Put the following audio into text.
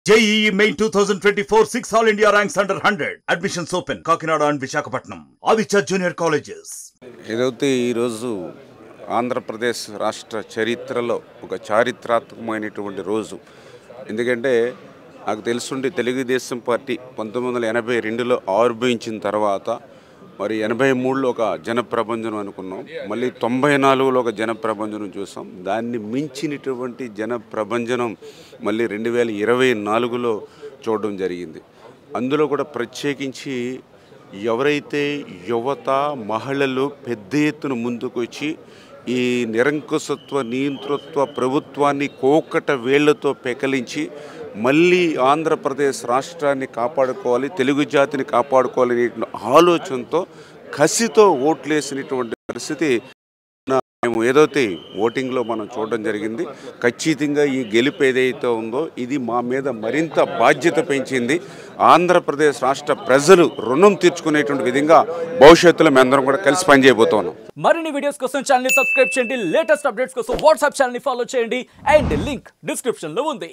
JEE Main 2024 6 All India ranks under 100. Admissions open. Kakinada and Visakhapatnam. Aditya Junior Colleges. ఏదైతే ఈరోజు ఆంధ్రప్రదేశ్ రాష్ట్ర చరిత్రలో ఒక చారిత్రాత్మకమైనటువంటి రోజు. ఎందుకంటే నాకు తెలుసుండి తెలుగుదేశం పార్టీ 1982లో ఆవిర్భవించిన తర్వాత మరి 83లో ఒక జనప్రబంధనం అనుకున్నాం, మళ్ళీ 94లో ఒక జనప్రబంధనం చూసాం. దాన్ని మించినటువంటి జనప్రబంధనం మళ్ళీ 2024లో చూడడం జరిగింది. అందులో కూడా ప్రత్యేకించి ఎవరైతే యువత మహిళలు పెద్ద ఎత్తున ముందుకు వచ్చి ఈ నిరంకుశత్వ నియంతృత్వ ప్రభుత్వాన్ని కోకట వేళ్లతో పెకలించి మళ్ళీ ఆంధ్రప్రదేశ్ రాష్ట్రాన్ని కాపాడుకోవాలి, తెలుగు జాతిని కాపాడుకోవాలనే ఆలోచనతో కసితో ఓట్లేసినటువంటి పరిస్థితి మేము ఏదైతే ఓటింగ్లో మనం చూడడం జరిగింది. ఖచ్చితంగా ఈ గెలుపు ఏదైతే ఉందో ఇది మా మీద మరింత బాధ్యత పెంచింది. ఆంధ్రప్రదేశ్ రాష్ట్ర ప్రజలు రుణం తీర్చుకునేటువంటి విధంగా భవిష్యత్తులో మేమందరం కూడా కలిసి పనిచేయబోతున్నాం. మరిన్ని వీడియోస్ కోసం ఛానల్ ని సబ్స్క్రైబ్ చేయండి, లేటెస్ట్ అప్డేట్స్ కోసం వాట్సాప్ ఛానల్ ని ఫాలో చేయండి అండ్ లింక్ డిస్క్రిప్షన్ లో ఉంది.